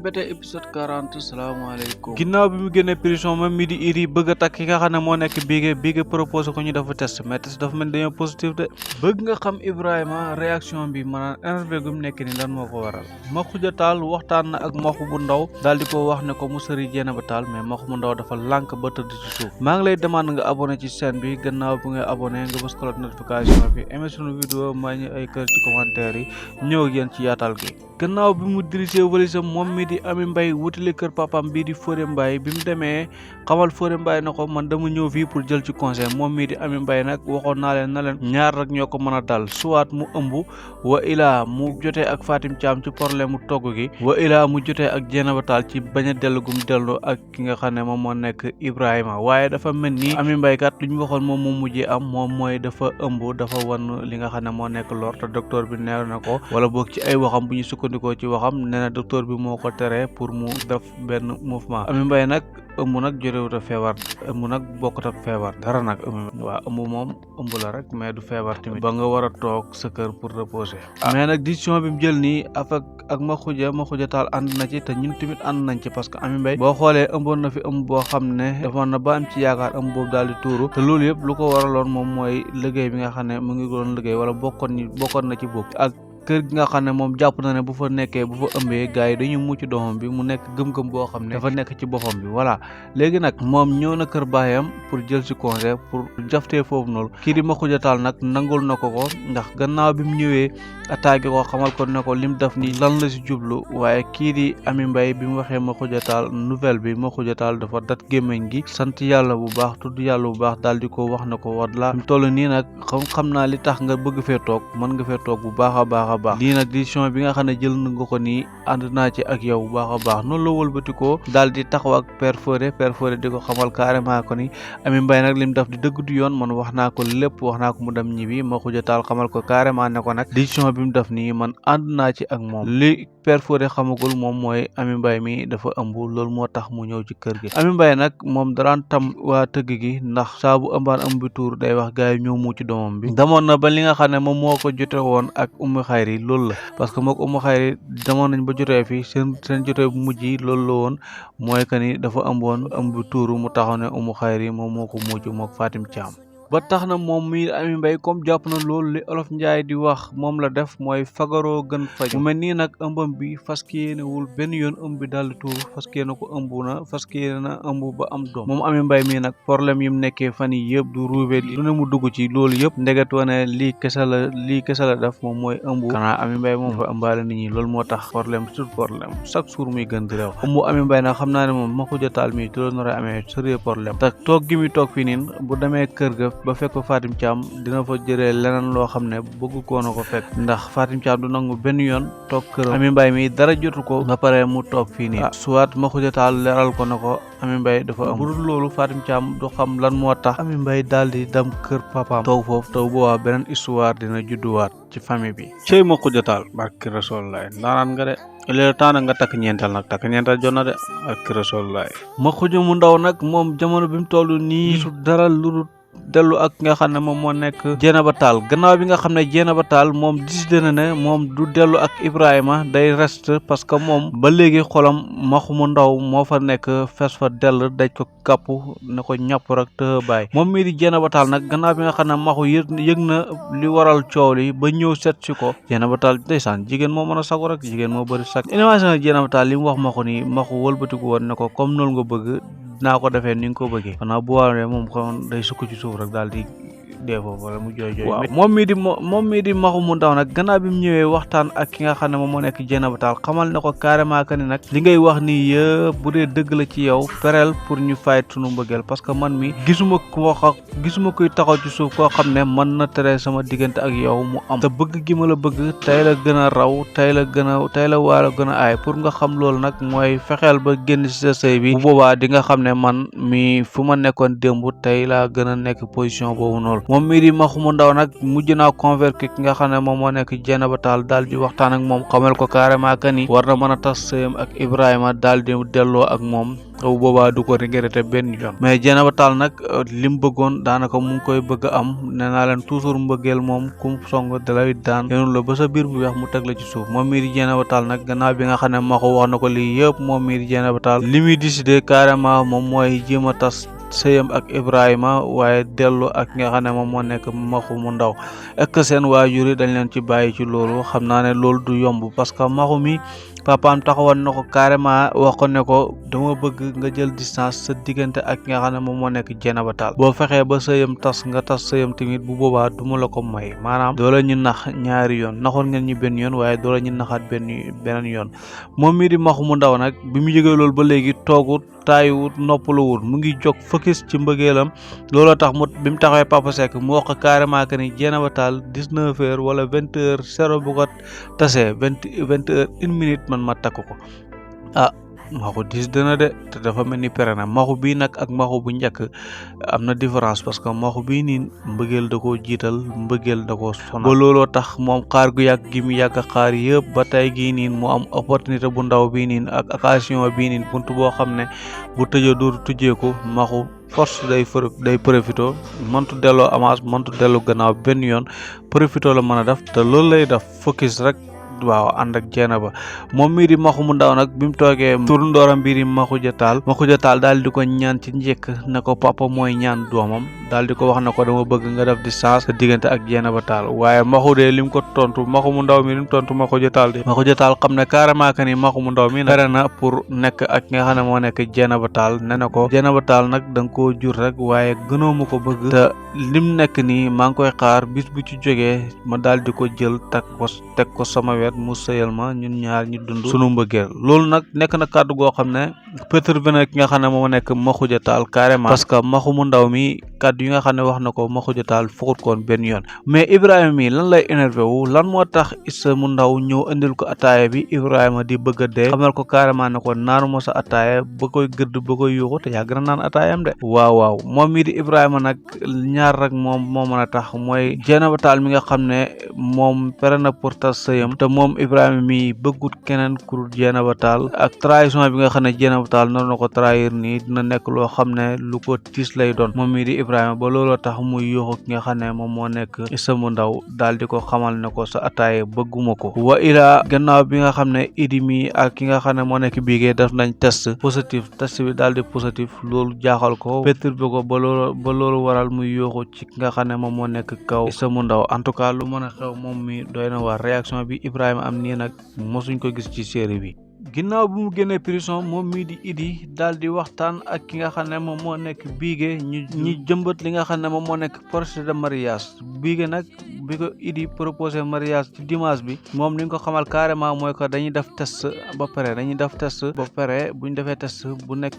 bete épisode 40 salaamaaleykum ginnaaw bi mu génnee prison moom mi di iri bëgg a takk ki nga xam ne moo nekk bige proposé ko ñu dafa test mais test dafa mel ni dañoo positif de bëgg nga xam Ibrahima réaction bi maanaam énervé gu mu nekk ni lan moo ko waral Maxuja Taal waxtaan na ak Maxu bu ndaw daal di ko wax ne ko mu sëri Jeynaba Taal mais Maxu bu ndaw dafa lànk ba tëdd ci suuf maa ngi lay demande nga abonné ci chaîne bi gannaaw bi nga abonné nga bës cloche notification bi aimé sunu vidéo maa ñu ay kër ci commentaire yi ñëw ak yéen ci yaatal gi gannaaw bi mu dirigé walisam moom mi di Ami Mbaye wutali kër papam bii di Fodé Mbaye bi mu demee xamal Fodé Mbaye na ko man dama ñëw fii pour jël ci conseil moom mii di Ami Mbaye nag waxoon naa leen na leen ñaar rek ñoo ko mën a dal soit mu ëmb wa ilaa mu jotee ak Fatim Thiam ci problème mu togg gi wa ilaa mu jotee ak Jeynaba Taal ci bañ a dellu gum dellu ak ki nga xam ne moom moo nekk Ibrahima waaye dafa mel ni Ami Mbaye kat lu ñu waxoon moom moo mujjee am moom mooy dafa ëmb dafa wan li nga xam ne moo nekk lor te docteur bi nee na ko wala boog ci ay waxam bu ñu sukkandikoo ci waxam nee na docteur bi moo ko tere pour mu def benn mouvement Ami Mbaye nag ëmb nag jotewut a feebar ëmb nag bokkut ak feebar dara nag ëmb moom ëmb la rek mais du feebar tamit ba nga war a toog sa kër pour reposer mais nag décision bi mu jël nii ak Maxuja Taal ànd na ci te ñun tamit ànd nañ ci parce que Ami Mbaye boo xoolee ëmboon na fi ëmb boo xam ne defoon na ba am ci yaakaar ëmb boobu daal di tuuru te loolu yëpp lu ko waraloon moom mooy liggéey bi nga xam ne mu ngi doon liggéey wala bokkoon na ci bokk ak kër gi nga xam ne moom jàpp na ne bu fa nekkee bu fa ëmbee gars yi dañuy mucc doomam bi mu nekk gëm-gëm boo xam ne dafa nekk ci boppam bi voilà léegi nag moom ñëw na kër baayam pour jël ci conseil pour jaftee foofu noonu kii di Maxuja Taal nag nangul na ko ndax gannaaw bi mu ñëwee attaqué ko xamal ko ne ko lim def nii lan la ci jublu waaye kii di Ami Mbaye bi mu waxee Maxuja Taal nouvelle bi Maxuja Taal dafa dat gémmiñ gi sant yàlla bu baax tudd yàlla bu baax daal di ko wax na ko war la mu toll nii nag xam naa li tax nga bëgg fee toog mën nga fee toog bu baax a baax lii nag décision bi nga xam ne jël nga ko nii ànd naa ci ak yow bu baax a baax noonu la wëlbati ko daal di taxaw ak Père Fodé di ko xamal carrément ko ni Ami Mbaye nag lim def di dëgg du yoon man wax naa ko lépp wax naa ko mu dem ñibbi Maxuja Taal xamal ko carrément ne ko nag décision bi mu def nii man ànd naa ci ak moom li Père Fodé xamagul moom mooy Ami Mbaye mi dafa ëmb loolu moo tax mu ñëw ci kër gi Ami Mbaye nag moom daraan tam waa tëgg gi ndax saa bu ëmbaan ëmb bi tuur day wax gars yi ñëw mucc doomam bi demoon na ba li nga xam ne moom moo ko jote woon ak Umu Xayri loolu la parce que mook Umu Xayri demoon nañ ba jotee fi seen jotee bu mujj yi loolu la woon mooy que ni dafa ëmboon ëmb bi tuuru mu taxaw ne Umu Xayri moom moo ko mujj mook Fatim Thiam ba tax na moom mi Ami Mbaye comme jàpp na loolu li olof Njaay di wax moom la def mooy fagaroo gën faj mu mel nii nag ëmbam bi fas yéenewul benn yoon ëmb bi daal di tuur fas yéene ko ëmb na fas yéene na ëmb ba am doom moom Ami Mbaye mii nag problème yi mu nekkee fan yi yëpp du ruube lu ne mu dugg ci loolu yëpp ndegetoo ne lii kese la def moom mooy ëmb xanaa Ami Mbaye moom fa ëmbaale nit ñi loolu moo tax problème sur problème chaque jour muy gën di rew ëmb Ami Mbaye nag xam naa ne moom Maxuja Taal mii tuloon nar a amee sérieux problème te toog gi muy toog fii niin bu demee kër ga ba fekk ko Fatim Thiam dina fa jëlee leneen loo xam ne bëgg koo na ko fekk ndax Fatim Thiam du nangu benn yoon toog këram Ami Mbaye mi dara jotu ko ba pare mu toog fii nii soit Maxuja Taal leeral ko na ko Ami Mbaye dafa am bu dul loolu Fatim Thiam du xam lan moo tax Ami Mbaye daal di dem kër papaam toog foofu taw boobaa beneen histoire dina judduwaat ci famille bi cey Maxuja Taal barki Rasulullah ndaanaan nga de léegi temps nag nga takk ñeental jot na de ak Rasulullah Maxuja mu ndaw nag moom jamono bi mu toll nii gisul dara lu dellu ak nga xam ne moom moo nekk Jeynaba Taal gannaaw bi nga xam ne Jeynaba Taal moom décidé na ne moom du dellu ak Ibrahima day reste parce que moom ba léegi xolam Maxu mu ndaw moo fa nekk fees fa dell daj ko kàpp ne ko ñàpp rek te bàyyi moom mii di Jeynaba Taal nag gannaaw bi nga xam ne Maxu yëg na li waral coow li ba ñëw seet si ko Jeynaba Taal ndeysaan jigéen moo mën a sagu rek jigéen moo bëri sag innovation Jeynaba Taal li mu wax Maxu nii Maxu wëlbatiku woon ne ko comme noonu nga bëgg naa ko defee ni nga ko bëggee xanaa bu waaree moom xam day sukk ci suuf rek daal di dee foofu wala mu jooy jooy moom mii di Maxu mu ndaw nag gannaaw bi mu ñëwee waxtaan ak ki nga xam ne moom moo nekk Jeynaba Taal xamal ne ko carrément que ni nag li ngay wax nii yëpp bu dee dëgg la ci yow pereel pour ñu fayit sunu mbëggeel parce que man mi gisuma kuy taxaw ci suuf koo xam ne mën na tere sama diggante ak yow mu am te bëgg gi ma la bëgg tey la gën a raw tey la waala gën a aay pour nga xam loolu nag mooy fexeel ba génn ci sa sëy bi bu boobaa di nga xam ne man mi fu ma nekkoon démb tey laa gën a nekk position boobu noonu moom mii di Maxu mu ndaw nag mujj naa convaincre ki nga xam ne moom moo nekk Dieynaba Tall daal di waxtaan ak moom xamal ko carrément que ni war na mën a tas sëyam ak Ibrahima daal di delloo ak moom bu boobaa du ko regretté benn yoon. mais Dieynaba Tall nag lim bëggoon daanaka mu ngi koy bëgg a am nee naa leen toujours mbëggeel moom kum song dalay daan yéen la ba sa biir bu weex mu teg la ci suuf moom mii di Dieynaba Tall nag gannaaw bi nga xam ne Maxu wax na ko lii yëpp moom mii di Dieynaba Tall li muy décidé carrément moom mooy jéem a tas sëyam ak Ibrahima waaye dellu ak nga xam ne moom moo nekk Maxu mu ndaw est-ce que seen waajur yi dañ leen ci bàyyi ci loolu xam naa ne loolu du yomb parce que Maxu mi papaam taxawoon na ko carrément wax ko ne ko dama bëgg nga jël distance sa diggante ak nga xam ne moom moo nekk Dieynaba Tall boo fexee ba sëyam tas nga tas sëyam tamit bu boobaa duma la ko may maanaam doola ñu nax ñaari yoon naxoon ngeen ñu benn yoon waaye doola ñu naxaat beneen yoon moom mii di Maxu mu ndaw nag bi mu jógee loolu ba léegi toogut taayiwut noppaluwut mu ngi jóg focus ci mbëggeelam looloo tax mu bi mu taxawee Papa Seck mu wax ko carrément que ni Dieynaba Tall 19h wala 20h zéro bu ko tasee 21 minute man ma takk ko Maxu diis dana de te dafa mel ni pere na Maxu bii nag ak Maxu bu njëkk am na différence parce que Maxu bii nii mbëggeel da koo jiital mbëggeel da koo sonal ba looloo tax moom xaar gu yàgg gi mu yàgg xaar yëpp ba tey gii niin mu am opportunité bu ndaw bii niin ak occasion bii niin buntu boo xam ne bu tëjee dootu tujjeeku Maxu force day profito mëntu delloo avance mëntu delloo gannaaw benn yoon profito la mën a def te loolu lay def focus rek waaw ànd ak Dieynaba moom mii di Maxu mu ndaw nag bi mu toogee tur ndooram bii di Maxuja Tall daal di ko ñaan ci njëkk ne ko papa mooy ñaan doomam daal di ko wax na ko dama bëgg nga def distance sa diggante ak Dieynaba Tall waaye Maxu de lim ko tontu Maxu mu ndaw mi lim tontu Maxuja Tall de Maxuja Tall xam ne carrément que ni Maxu mu ndaw mi pare na pour nekk ak nga xam ne moo nekk Dieynaba Tall ne na ko Dieynaba Tall nag da nga koo jur rek waaye gënoo ma ko bëgg te lim nekk nii maa ngi koy xaar bis bu ci jógee ma daal di ko jël teg ko sama wet mu sëyal ma ñun ñaar ñu dund sunu mbëggeel loolu nag nekk na kàddu goo xam ne perturbé na ki nga xam ne moo nekk Maxuja Tall carrément parce que Maxu mu ndaw mi kàddu yi nga xam ne wax na ko Maxuja Tall foxut koon benn yoon mais Ibrahima mi lan lay énervé wu lan moo tax Issa mu ndaw ñëw indil ko ataaya bi Ibrahima di bëgg a dee xamal ko carrément ne ko naanu ma sa ataaya ba koy gëdd ba koy yuuxu te yaa gën a naan ataayam de waaw moom mii di Ibrahima nag ñaar rek moom moo mën a tax mooy Dieynaba Tall mi nga xam ne moom pere na pour tas sëyam te moom Ibrahima mi bëggut keneen ku dul Dieynaba Tall ak trahison bi nga xam ne Dieynaba Tall nar na ko trahir nii dina nekk loo xam ne lu ko tiis lay doon moom mii di Ibrahima ba looloo tax muy yuuxu ki nga xam ne moom moo nekk Issa mu ndaw daal di ko xamal ne ko sa ataaye bëgguma ko wa ilaa gannaaw bi nga xam ne Idi mi ak ki nga xam ne moo nekk Bigué def nañ test bi daal di positif loolu jaaxal ko perturbé ko ba loolu waral muy yuuxu ci ki nga xam ne moom moo nekk kaw Issa mu ndaw en tout cas lu mën a xew moom mi doy na waar réaction bi Ibrahima am nii nag mosuñ ko gis ci série bi ginnaaw bu mu génnee prison moom mii di Idi daal di waxtaan ak ki nga xam ne moom moo nekk Bigué ñu jëmbat li nga xam ne moom moo nekk projet de mariage Bigué nag bi ko Idi proposé mariage ci dimanche bi moom li nga ko xamal carrément mooy ko dañuy def test ba pare buñ defee test bu nekk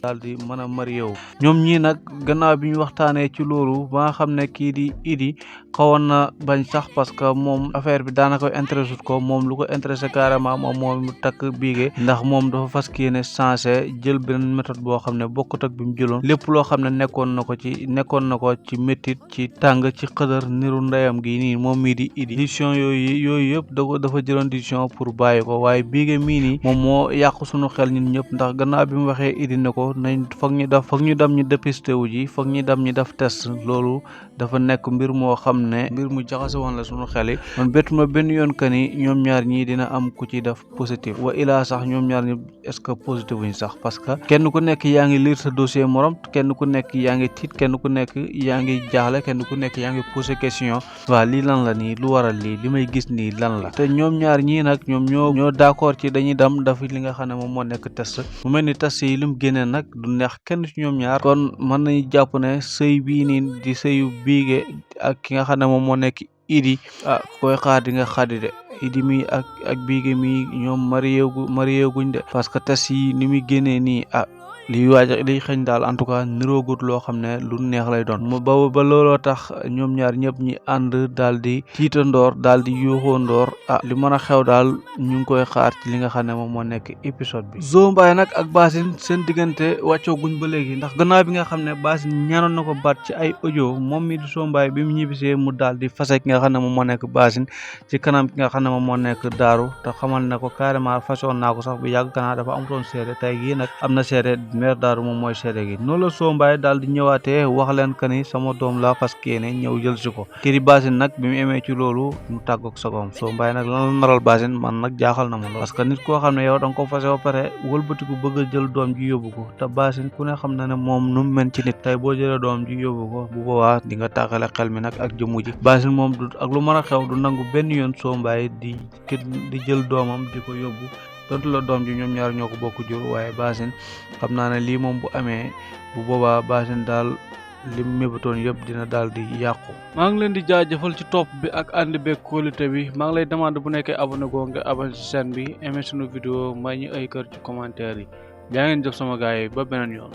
daal di mën a marié wu ñoom ñii nag gannaaw bi ñu waxtaanee ci loolu ba nga xam ne kii di Idi xawoon na bañ sax parce que moom affaire bi daanaka intéressé ko moom lu ko intéressé carrément moom mu takk Bigué ndax moom dafa fas yéene changé jël beneen méthode boo xam ne bokkut ak bi mu jëloon lépp loo xam ne nekkoon na ko ci métit ci tàng ci xëdër niru ndeyam gi nii moom mii di Idi décision yooyu yëpp dafa jëloon décision pour bàyyi ko waaye Bigué mii nii moom moo yàq suñu xel ñun ñëpp ndax gannaaw bi mu waxee Idi ne ko nañ foog ñu dem ñu dépisté wu ji foog ñu dem ñu def test loolu dafa nekk mbir moo xam ne mbir mu jaxase woon la suñu xel yi man bettu ma benn yoon que ni ñoom ñaar ñii dina am ku ci def positif wa ilaa sax ñoom ñaar ñi est-ce que positif wuñ sax parce que kenn ku nekk yaa ngi lire sa dossier morom kenn ku nekk yaa ngi tiit kenn ku nekk yaa ngi jaaxle kenn ku nekk yaa ngi posé question waa lii lan la nii lu waral lii li may gis nii lan la te ñoom ñaar ñii nag ñoom ñoo d'accord ci dañuy dem daf li nga xam ne moom moo nekk test mu mel ni test yi lu mu génnee nag du neex kenn ci ñoom ñaar kon mën nañu jàpp ne sëy bii nii di sëyu Bigué ak ki nga xam ne moom moo nekk Idi koy xaar di nga xaddi de Idi mi ak Bigué mi ñoom marié guñ de parce que test yi ni muy génnee nii liy xëñ daal en tout cas niroogut loo xam ne lu neex lay doon mu ba looloo tax ñoom ñaar ñëpp ñi ànd daal di tiitandoor daal di yuuxoondoor li mën a xew daal ñu ngi koy xaar ci li nga xam ne moom moo nekk épisode bi. Zo Mbaye nag ak Basine seen diggante wàccoo guñ ba léegi ndax gannaaw bi nga xam ne Basine ñaanoon na ko baat ci ay audio moom mi di Zo Mbaye bi mu ñibbisee mu daal di fase ki nga xam ne moom moo nekk Basine ci kanam ki nga xam ne moom moo nekk Daaru te xamal na ko carrément façon naa ko sax bu yàgg gannaaw dafa amutoon seede tey gii nag am na seede mère Daaru moom mooy seede gi noonu la Zo Mbaye daal di ñëwaatee wax leen que ni sama doom la fas yéene ñëw jël si ko kii di Basine nag bi mu emee ci loolu mu tàggoog sagoom Zo Mbaye nag lan la naral Basine man nag jaaxal na ma parce que nit koo xam ne yow da nga ko fase ba pare wëlbatiku bëgg a jël doom ji yóbbu ko te Basine ku ne xam na ne moom nu mu mel ci nit tey boo jëlee doom ji yóbbu ko bu boobaa di nga tàqale xel mi nag ak jëmmu ji Basine moom du ak lu mën a xew du nangu benn yoon Zo Mbaye di jël doomam di ko yóbbu tontu la doom ji ñoom ñaar ñoo ko bokk jur waaye Basine xam naa ne lii moom bu amee bu boobaa Basine daal lim mébatoon yëpp dina daal di yàqu. maa ngi leen di jaajëfal ci topp bi ak ànd beeg kóolute bi maa ngi lay demande bu nekkee abonné goo nga abonné ci chaîne bi aimé sunu vidéo may ñu ay kër ci commentaire yi jaa ngeen jëf sama gars yi ba beneen yoon.